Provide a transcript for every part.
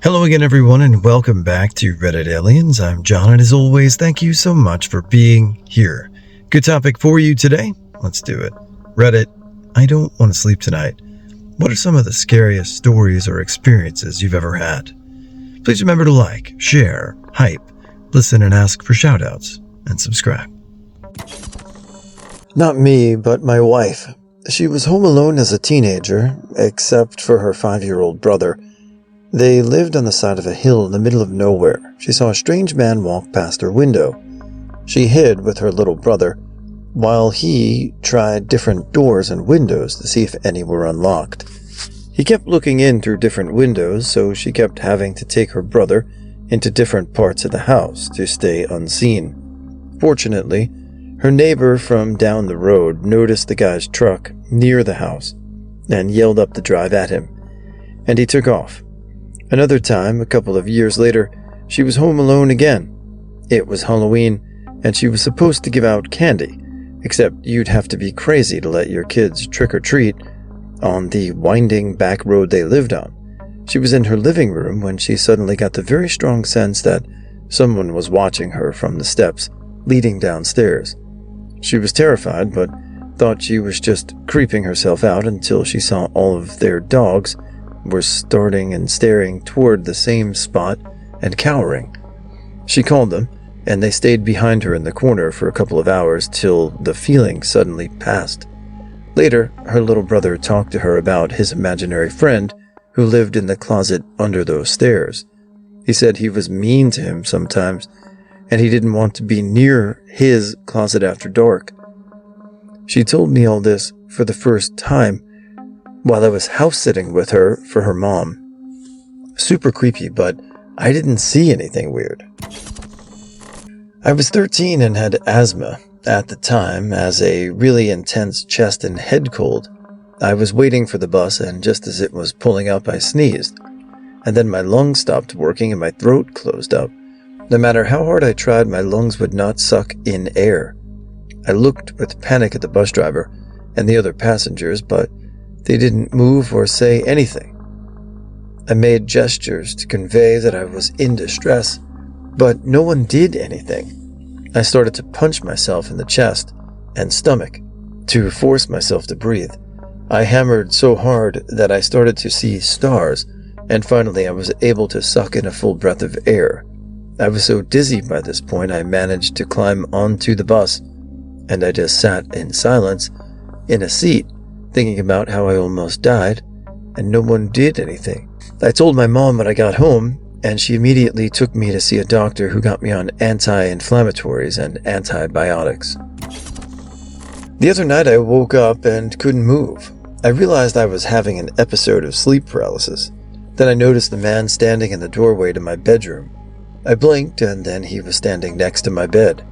Hello again, everyone, and welcome back to Reddit Aliens. I'm John, and as always, thank you so much for being here. Good topic for you today. Let's do it. Reddit, I don't want to sleep tonight. What are some of the scariest stories or experiences you've ever had? Please remember to like, share, hype, listen, and ask for shoutouts, and subscribe. Not me, but my wife. She was home alone as a teenager, except for her 5-year-old brother. They lived on the side of a hill in the middle of nowhere. She saw a strange man walk past her window. She hid with her little brother, while he tried different doors and windows to see if any were unlocked. He kept looking in through different windows, so she kept having to take her brother into different parts of the house to stay unseen. Fortunately, her neighbor from down the road noticed the guy's truck near the house and yelled up the drive at him, and he took off. Another time, a couple of years later, she was home alone again. It was Halloween, and she was supposed to give out candy, except you'd have to be crazy to let your kids trick-or-treat on the winding back road they lived on. She was in her living room when she suddenly got the very strong sense that someone was watching her from the steps leading downstairs. She was terrified, but thought she was just creeping herself out until she saw all of their dogs were starting and staring toward the same spot and cowering. She called them, and they stayed behind her in the corner for a couple of hours till the feeling suddenly passed. Later, her little brother talked to her about his imaginary friend who lived in the closet under those stairs. He said he was mean to him sometimes, and he didn't want to be near his closet after dark. She told me all this for the first time while I was house-sitting with her for her mom. Super creepy, but I didn't see anything weird. I was 13 and had asthma at the time as a really intense chest and head cold. I was waiting for the bus, and just as it was pulling up, I sneezed. And then my lungs stopped working and my throat closed up. No matter how hard I tried, my lungs would not suck in air. I looked with panic at the bus driver and the other passengers, but they didn't move or say anything. I made gestures to convey that I was in distress, but no one did anything. I started to punch myself in the chest and stomach to force myself to breathe. I hammered so hard that I started to see stars, and finally I was able to suck in a full breath of air. I was so dizzy by this point I managed to climb onto the bus, and I just sat in silence in a seat, thinking about how I almost died, and no one did anything. I told my mom when I got home, and she immediately took me to see a doctor who got me on anti-inflammatories and antibiotics. The other night I woke up and couldn't move. I realized I was having an episode of sleep paralysis. Then I noticed the man standing in the doorway to my bedroom. I blinked, and then he was standing next to my bed.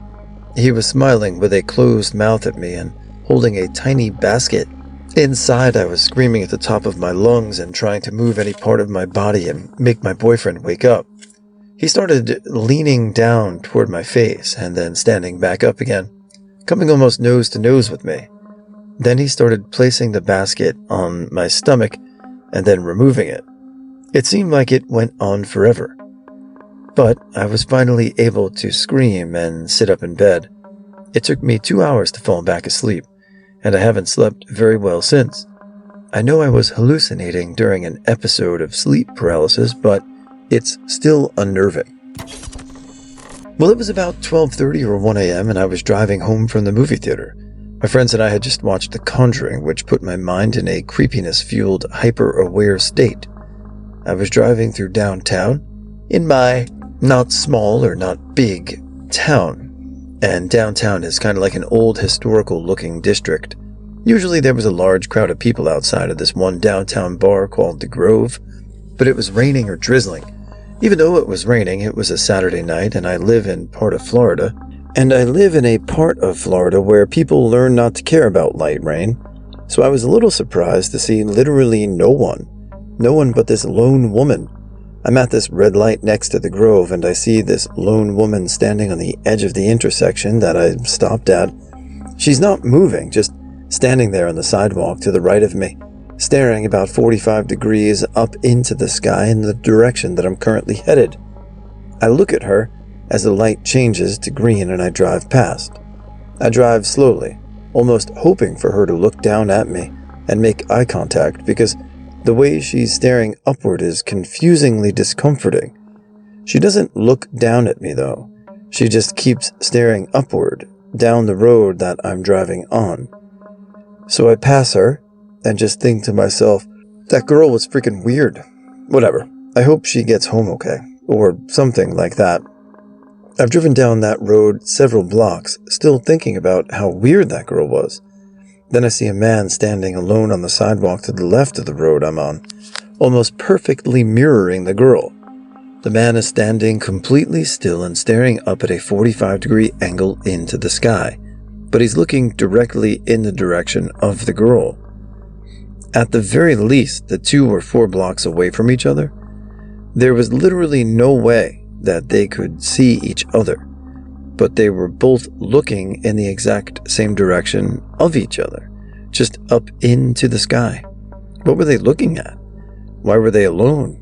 He was smiling with a closed mouth at me and holding a tiny basket. Inside, I was screaming at the top of my lungs and trying to move any part of my body and make my boyfriend wake up. He started leaning down toward my face and then standing back up again, coming almost nose to nose with me. Then he started placing the basket on my stomach and then removing it. It seemed like it went on forever. But I was finally able to scream and sit up in bed. It took me 2 hours to fall back asleep, and I haven't slept very well since. I know I was hallucinating during an episode of sleep paralysis, but it's still unnerving. Well, it was about 12:30 or 1 a.m., and I was driving home from the movie theater. My friends and I had just watched The Conjuring, which put my mind in a creepiness-fueled, hyper-aware state. I was driving through downtown, in my not small or not big town. And downtown is kind of like an old historical-looking district. Usually there was a large crowd of people outside of this one downtown bar called The Grove, but it was raining or drizzling. Even though it was raining, it was a Saturday night, and I live in part of Florida. And I live in a part of Florida where people learn not to care about light rain, so I was a little surprised to see literally no one but this lone woman. I'm at this red light next to the Grove, and I see this lone woman standing on the edge of the intersection that I stopped at. She's not moving, just standing there on the sidewalk to the right of me. staring about 45 degrees up into the sky in the direction that I'm currently headed. I look at her as the light changes to green and I drive past. I drive slowly, almost hoping for her to look down at me and make eye contact because the way she's staring upward is confusingly discomforting. She doesn't look down at me though. She just keeps staring upward, down the road that I'm driving on. So I pass her and just think to myself, that girl was freaking weird. Whatever. I hope she gets home okay, or something like that. I've driven down that road several blocks, still thinking about how weird that girl was. Then I see a man standing alone on the sidewalk to the left of the road I'm on, almost perfectly mirroring the girl. The man is standing completely still and staring up at a 45-degree angle into the sky, but he's looking directly in the direction of the girl. At the very least, the 2 or 4 blocks away from each other, there was literally no way that they could see each other, but they were both looking in the exact same direction of each other, just up into the sky. What were they looking at? Why were they alone?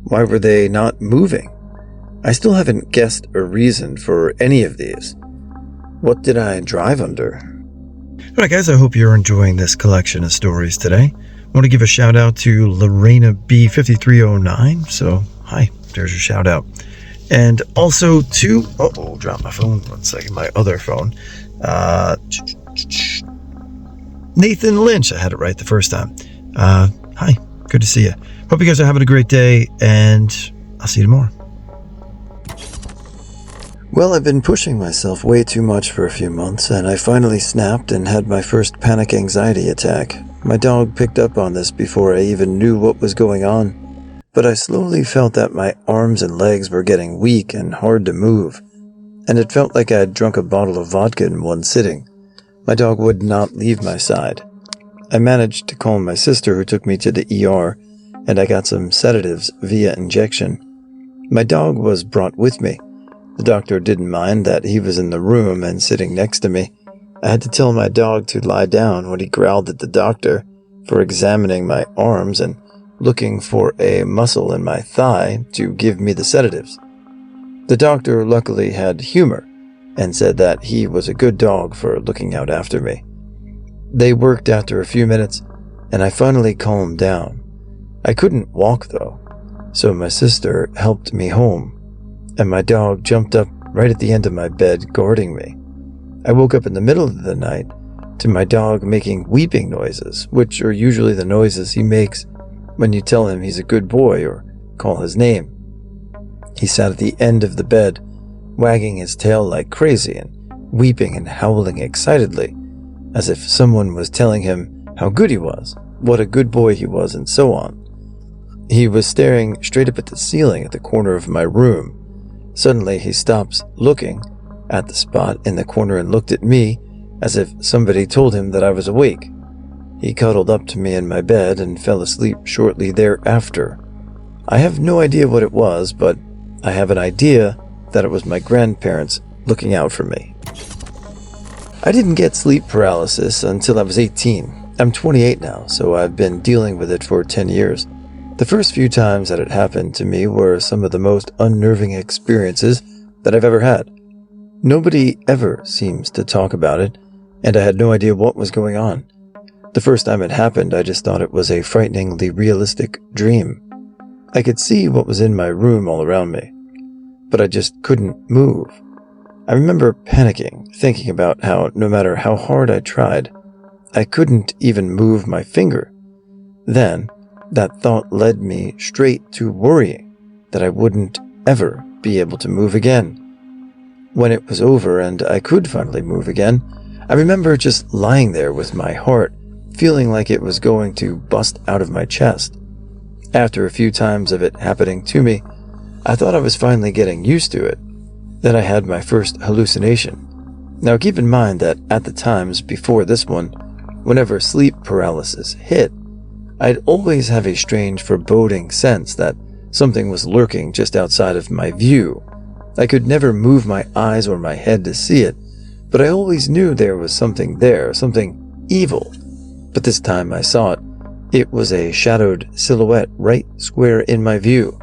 Why were they not moving? I still haven't guessed a reason for any of these. What did I drive under? Alright guys, I hope you're enjoying this collection of stories today. I want to give a shout out to Lorena B5309. So, hi, there's your shout out. And also to, dropped my phone. 1 second, my other phone. Nathan Lynch, I had it right the first time. Hi, good to see you. Hope you guys are having a great day, and I'll see you tomorrow. Well, I've been pushing myself way too much for a few months, and I finally snapped and had my first panic anxiety attack. My dog picked up on this before I even knew what was going on, but I slowly felt that my arms and legs were getting weak and hard to move, and it felt like I had drunk a bottle of vodka in one sitting. My dog would not leave my side. I managed to call my sister, who took me to the ER, and I got some sedatives via injection. My dog was brought with me. The doctor didn't mind that he was in the room and sitting next to me. I had to tell my dog to lie down when he growled at the doctor for examining my arms and looking for a muscle in my thigh to give me the sedatives. The doctor luckily had humor and said that he was a good dog for looking out after me. They worked after a few minutes, and I finally calmed down. I couldn't walk though, so my sister helped me home, and my dog jumped up right at the end of my bed guarding me. I woke up in the middle of the night to my dog making weeping noises, which are usually the noises he makes when you tell him he's a good boy or call his name. He sat at the end of the bed, wagging his tail like crazy and weeping and howling excitedly, as if someone was telling him how good he was, what a good boy he was, and so on. He was staring straight up at the ceiling at the corner of my room. Suddenly he stops looking at the spot in the corner and looked at me as if somebody told him that I was awake. He cuddled up to me in my bed and fell asleep shortly thereafter. I have no idea what it was, but I have an idea that it was my grandparents looking out for me. I didn't get sleep paralysis until I was 18. I'm 28 now, so I've been dealing with it for 10 years. The first few times that it happened to me were some of the most unnerving experiences that I've ever had. Nobody ever seems to talk about it, and I had no idea what was going on. The first time it happened, I just thought it was a frighteningly realistic dream. I could see what was in my room all around me, but I just couldn't move. I remember panicking, thinking about how no matter how hard I tried, I couldn't even move my finger. Then, that thought led me straight to worrying that I wouldn't ever be able to move again. When it was over and I could finally move again, I remember just lying there with my heart feeling like it was going to bust out of my chest. After a few times of it happening to me, I thought I was finally getting used to it. Then I had my first hallucination. Now keep in mind that at the times before this one, whenever sleep paralysis hit, I'd always have a strange foreboding sense that something was lurking just outside of my view. I could never move my eyes or my head to see it, but I always knew there was something there, something evil. But this time I saw it, It was a shadowed silhouette right square in my view.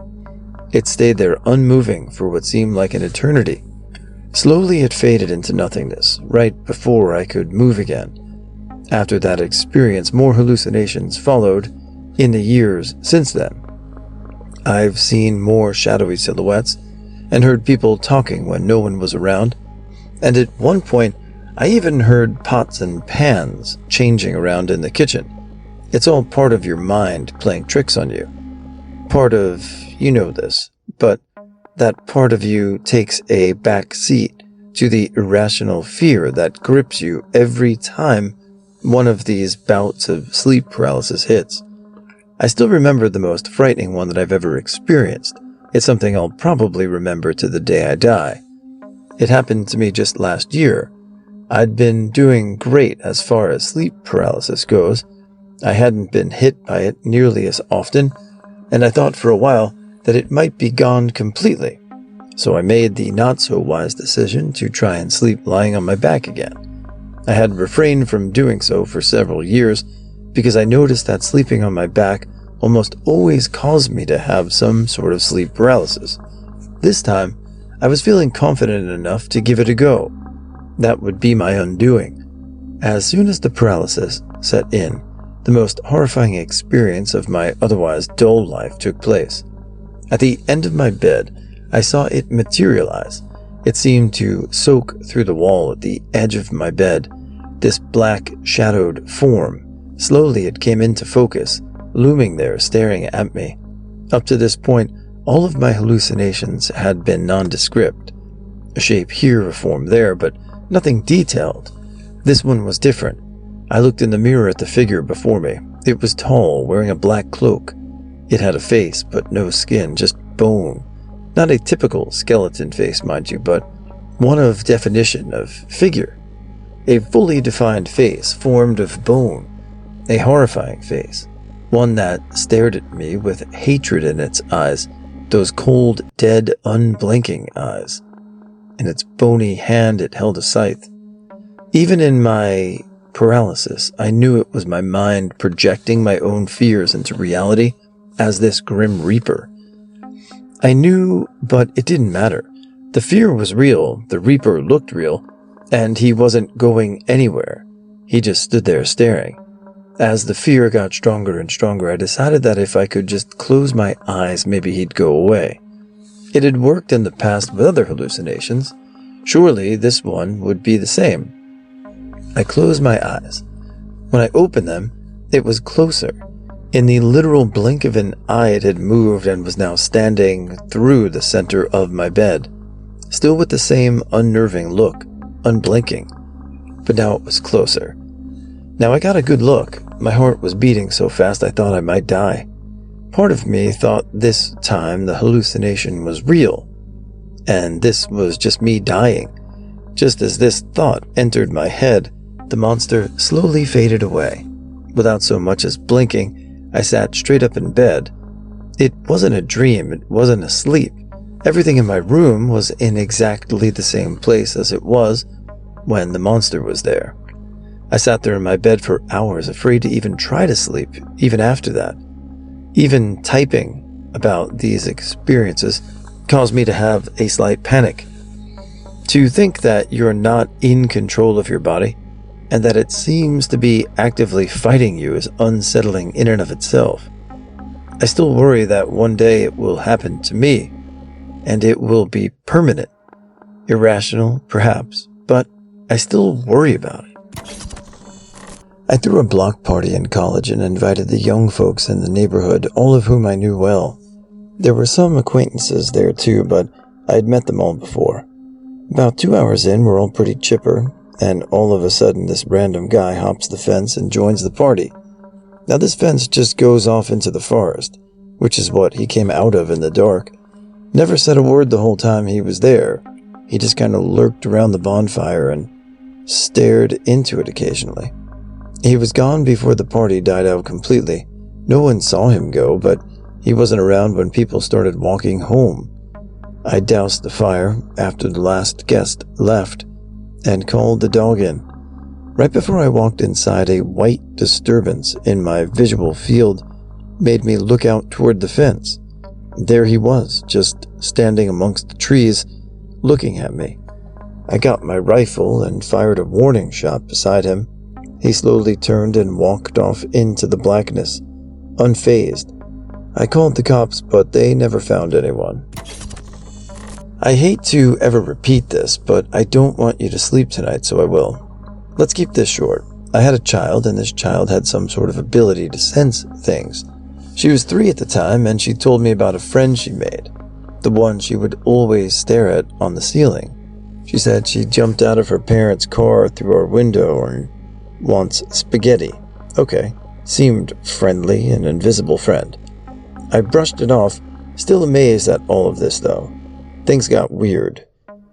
It stayed there unmoving for what seemed like an eternity. Slowly it faded into nothingness, right before I could move again. After that experience, more hallucinations followed in the years since then. I've seen more shadowy silhouettes and heard people talking when no one was around, and at one point I even heard pots and pans changing around in the kitchen. It's all part of your mind playing tricks on you. Part of, you know this, but that part of you takes a back seat to the irrational fear that grips you every time one of these bouts of sleep paralysis hits. I still remember the most frightening one that I've ever experienced. It's something I'll probably remember to the day I die. It happened to me just last year. I'd been doing great as far as sleep paralysis goes. I hadn't been hit by it nearly as often, and I thought for a while that it might be gone completely. So I made the not-so-wise decision to try and sleep lying on my back again. I had refrained from doing so for several years because I noticed that sleeping on my back almost always caused me to have some sort of sleep paralysis. This time, I was feeling confident enough to give it a go. That would be my undoing. As soon as the paralysis set in, the most horrifying experience of my otherwise dull life took place. At the end of my bed, I saw it materialize. It seemed to soak through the wall at the edge of my bed. This black, shadowed form. Slowly it came into focus, looming there, staring at me. Up to this point, all of my hallucinations had been nondescript. A shape here, a form there, but nothing detailed. This one was different. I looked in the mirror at the figure before me. It was tall, wearing a black cloak. It had a face, but no skin, just bone. Not a typical skeleton face, mind you, but one of definition of figure. A fully defined face formed of bone. A horrifying face. One that stared at me with hatred in its eyes. Those cold, dead, unblinking eyes. In its bony hand it held a scythe. Even in my paralysis, I knew it was my mind projecting my own fears into reality as this grim reaper. I knew, but it didn't matter. The fear was real, the reaper looked real, and he wasn't going anywhere. He just stood there staring. As the fear got stronger and stronger, I decided that if I could just close my eyes, maybe he'd go away. It had worked in the past with other hallucinations. Surely this one would be the same. I closed my eyes. When I opened them, it was closer. In the literal blink of an eye, it had moved and was now standing through the center of my bed, still with the same unnerving look, unblinking. But now it was closer. Now I got a good look. My heart was beating so fast I thought I might die. Part of me thought this time the hallucination was real, and this was just me dying. Just as this thought entered my head, the monster slowly faded away. Without so much as blinking, I sat straight up in bed. It wasn't a dream, it wasn't a sleep. Everything in my room was in exactly the same place as it was when the monster was there. I sat there in my bed for hours, afraid to even try to sleep, even after that. Even typing about these experiences caused me to have a slight panic. To think that you're not in control of your body, and that it seems to be actively fighting you is unsettling in and of itself. I still worry that one day it will happen to me, and it will be permanent. Irrational, perhaps, but I still worry about it. I threw a block party in college and invited the young folks in the neighborhood, all of whom I knew well. There were some acquaintances there too, but I had met them all before. About 2 hours in, we're all pretty chipper, and all of a sudden this random guy hops the fence and joins the party. Now this fence just goes off into the forest, which is what he came out of in the dark. Never said a word the whole time he was there. He just kind of lurked around the bonfire and stared into it occasionally. He was gone before the party died out completely. No one saw him go, but he wasn't around when people started walking home. I doused the fire after the last guest left and called the dog in. Right before I walked inside, a white disturbance in my visual field made me look out toward the fence. There he was, just standing amongst the trees, looking at me. I got my rifle and fired a warning shot beside him. He slowly turned and walked off into the blackness, unfazed. I called the cops, but they never found anyone. I hate to ever repeat this, but I don't want you to sleep tonight, so I will. Let's keep this short. I had a child, and this child had some sort of ability to sense things. She was 3 at the time, and she told me about a friend she made, the one she would always stare at on the ceiling. She said she jumped out of her parents' car through our window and wants spaghetti. Okay, seemed friendly, an invisible friend. I brushed it off, still amazed at all of this though. Things got weird.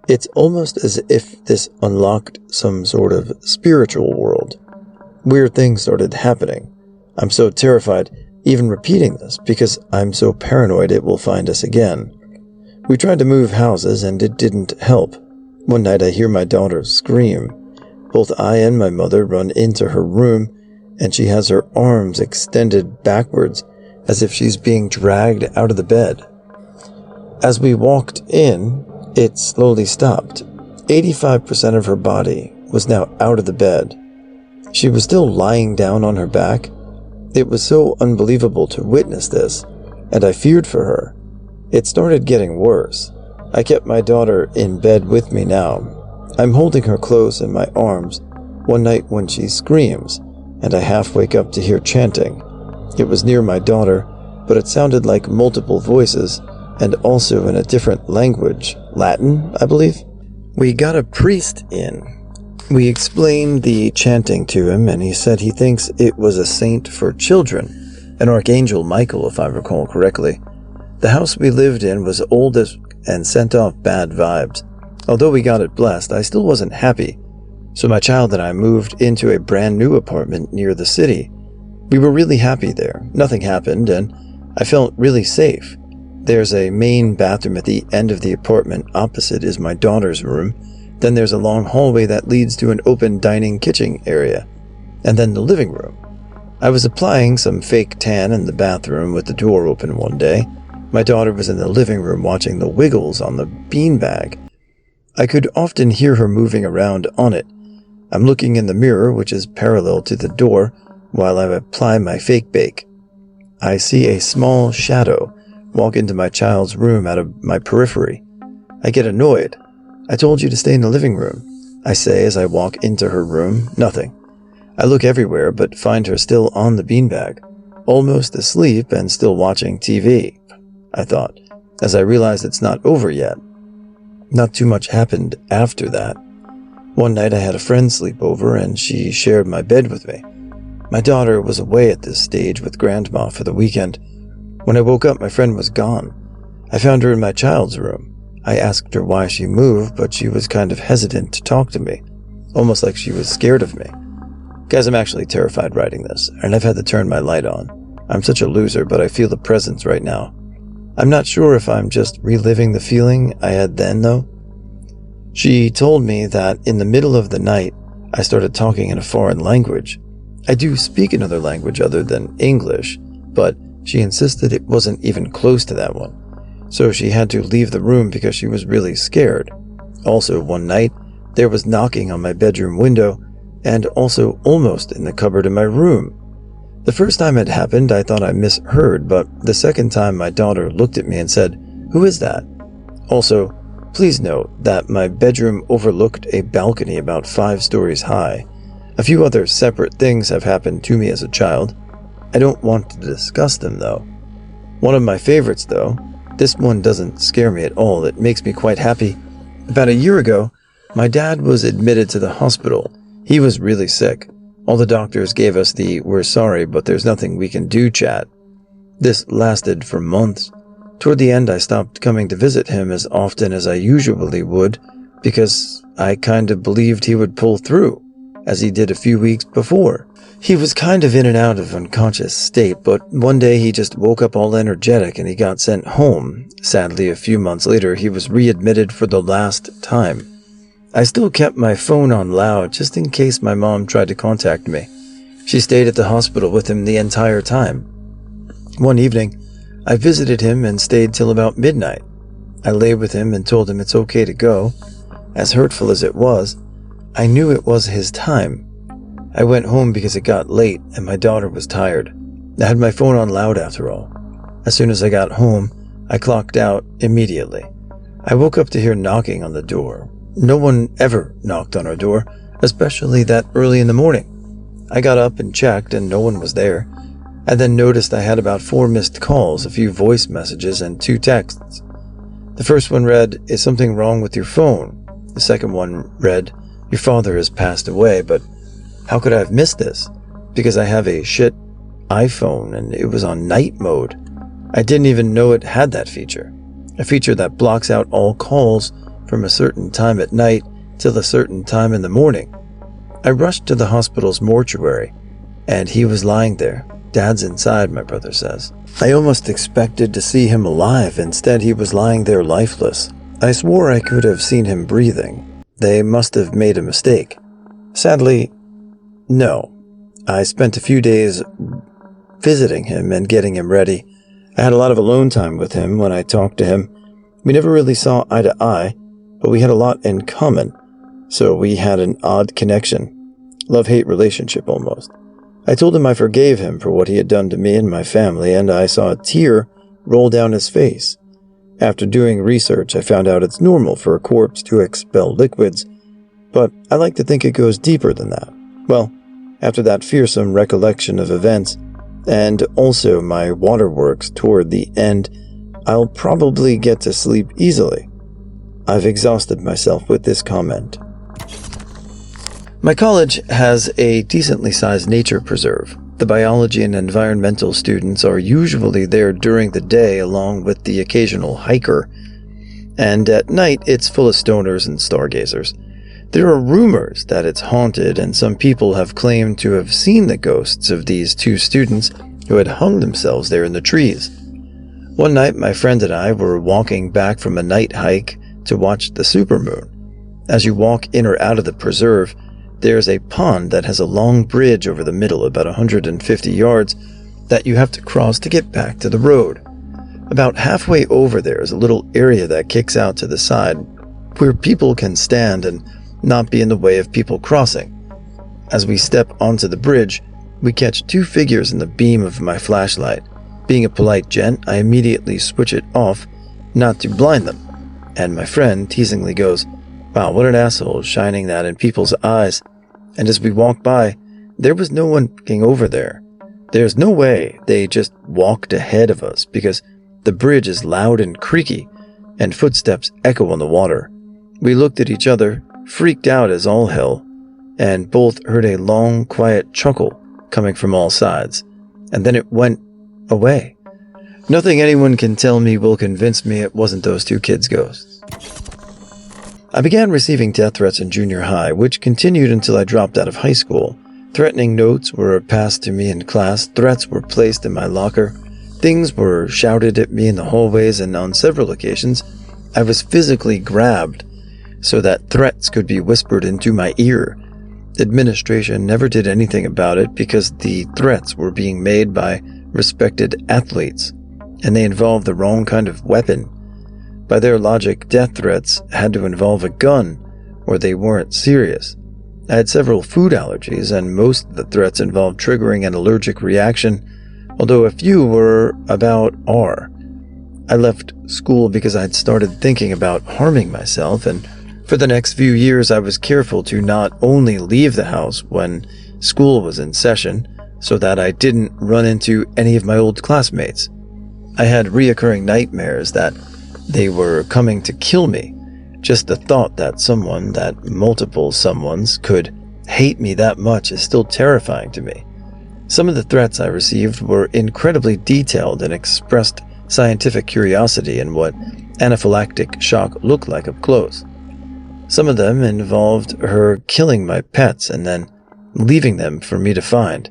It's almost as if this unlocked some sort of spiritual world. Weird things started happening. I'm so terrified even repeating this because I'm so paranoid it will find us again. We tried to move houses and it didn't help. One night I hear my daughter scream. Both I and my mother run into her room and she has her arms extended backwards as if she's being dragged out of the bed. As we walked in, it slowly stopped. 85% of her body was now out of the bed. She was still lying down on her back. It was so unbelievable to witness this, and I feared for her. It started getting worse. I kept my daughter in bed with me now. I'm holding her close in my arms one night when she screams, and I half wake up to hear chanting. It was near my daughter, but it sounded like multiple voices, and also in a different language, Latin, I believe. We got a priest in. We explained the chanting to him, and he said he thinks it was a saint for children, an Archangel Michael, if I recall correctly. The house we lived in was old and sent off bad vibes. Although we got it blessed, I still wasn't happy. So my child and I moved into a brand new apartment near the city. We were really happy there. Nothing happened, and I felt really safe. There's a main bathroom at the end of the apartment. Opposite is my daughter's room. Then there's a long hallway that leads to an open dining kitchen area. And then the living room. I was applying some fake tan in the bathroom with the door open one day. My daughter was in the living room watching the wiggles on the beanbag. I could often hear her moving around on it. I'm looking in the mirror, which is parallel to the door, while I apply my fake bake. I see a small shadow walk into my child's room out of my periphery. I get annoyed. I told you to stay in the living room, I say as I walk into her room. Nothing. I look everywhere but find her still on the beanbag, almost asleep and still watching TV, I thought, as I realize it's not over yet. Not too much happened after that. One night I had a friend sleep over and she shared my bed with me. My daughter was away at this stage with grandma for the weekend. When I woke up, my friend was gone. I found her in my child's room. I asked her why she moved, but she was kind of hesitant to talk to me, almost like she was scared of me. Guys, I'm actually terrified writing this, and I've had to turn my light on. I'm such a loser, but I feel the presence right now. I'm not sure if I'm just reliving the feeling I had then, though. She told me that in the middle of the night, I started talking in a foreign language. I do speak another language other than English, but she insisted it wasn't even close to that one. So she had to leave the room because she was really scared. Also, one night, there was knocking on my bedroom window and also almost in the cupboard in my room. The first time it happened, I thought I misheard, but the second time my daughter looked at me and said, "Who is that?" Also, please note that my bedroom overlooked a balcony about 5 stories high. A few other separate things have happened to me as a child. I don't want to discuss them though. One of my favorites though, this one doesn't scare me at all, it makes me quite happy. About a year ago, my dad was admitted to the hospital. He was really sick. All the doctors gave us the "we're sorry, but there's nothing we can do" chat. This lasted for months. Toward the end, I stopped coming to visit him as often as I usually would because I kind of believed he would pull through, as he did a few weeks before. He was kind of in and out of unconscious state, but one day he just woke up all energetic and he got sent home. Sadly, a few months later, he was readmitted for the last time. I still kept my phone on loud just in case my mom tried to contact me. She stayed at the hospital with him the entire time. One evening, I visited him and stayed till about midnight. I lay with him and told him it's okay to go. As hurtful as it was, I knew it was his time. I went home because it got late and my daughter was tired. I had my phone on loud after all. As soon as I got home, I clocked out immediately. I woke up to hear knocking on the door. No one ever knocked on our door, especially that early in the morning. I got up and checked and no one was there. I then noticed I had about 4 missed calls, a few voice messages, and 2 texts. The first one read, "Is something wrong with your phone?" The second one read, "Your father has passed away," but how could I have missed this? Because I have a shit iPhone and it was on night mode. I didn't even know it had that feature. A feature that blocks out all calls from a certain time at night till a certain time in the morning. I rushed to the hospital's mortuary, and he was lying there. Dad's inside, my brother says. I almost expected to see him alive. Instead, he was lying there lifeless. I swore I could have seen him breathing. They must have made a mistake. Sadly, no. I spent a few days visiting him and getting him ready. I had a lot of alone time with him when I talked to him. We never really saw eye to eye, but we had a lot in common, so we had an odd connection. Love-hate relationship almost. I told him I forgave him for what he had done to me and my family, and I saw a tear roll down his face. After doing research, I found out it's normal for a corpse to expel liquids, but I like to think it goes deeper than that. Well, after that fearsome recollection of events, and also my waterworks toward the end, I'll probably get to sleep easily. I've exhausted myself with this comment. My college has a decently sized nature preserve. The biology and environmental students are usually there during the day along with the occasional hiker, and at night it's full of stoners and stargazers. There are rumors that it's haunted, and some people have claimed to have seen the ghosts of these 2 students who had hung themselves there in the trees. One night, my friend and I were walking back from a night hike to watch the supermoon. As you walk in or out of the preserve, there's a pond that has a long bridge over the middle, about 150 yards, that you have to cross to get back to the road. About halfway over there is a little area that kicks out to the side, where people can stand and not be in the way of people crossing. As we step onto the bridge, we catch 2 figures in the beam of my flashlight. Being a polite gent, I immediately switch it off, not to blind them, and my friend teasingly goes, "Wow, what an asshole, shining that in people's eyes." And as we walk by, there was no one looking over there. There's no way they just walked ahead of us, because the bridge is loud and creaky, and footsteps echo on the water. We looked at each other, freaked out as all hell, and both heard a long, quiet chuckle coming from all sides, and then it went away. Nothing anyone can tell me will convince me it wasn't those 2 kids' ghosts. I began receiving death threats in junior high, which continued until I dropped out of high school. Threatening notes were passed to me in class, threats were placed in my locker, things were shouted at me in the hallways, and on several occasions, I was physically grabbed so that threats could be whispered into my ear. Administration never did anything about it because the threats were being made by respected athletes, and they involved the wrong kind of weapon. By their logic, death threats had to involve a gun, or they weren't serious. I had several food allergies, and most of the threats involved triggering an allergic reaction, although a few were about R. I left school because I had started thinking about harming myself, and for the next few years I was careful to not only leave the house when school was in session, so that I didn't run into any of my old classmates. I had reoccurring nightmares that they were coming to kill me. Just the thought that someone, that multiple someones, could hate me that much is still terrifying to me. Some of the threats I received were incredibly detailed and expressed scientific curiosity in what anaphylactic shock looked like up close. Some of them involved her killing my pets and then leaving them for me to find,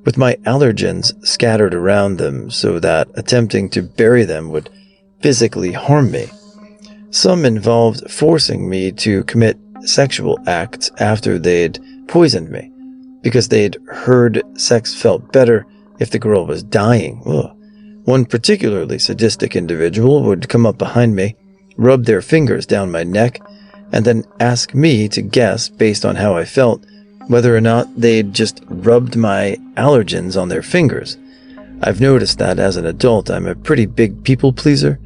with my allergens scattered around them so that attempting to bury them would physically harm me. Some involved forcing me to commit sexual acts after they'd poisoned me, because they'd heard sex felt better if the girl was dying. Ugh. One particularly sadistic individual would come up behind me, rub their fingers down my neck, and then ask me to guess, based on how I felt, whether or not they'd just rubbed my allergens on their fingers. I've noticed that as an adult I'm a pretty big people pleaser.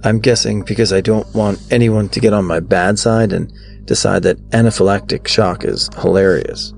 I'm guessing because I don't want anyone to get on my bad side and decide that anaphylactic shock is hilarious.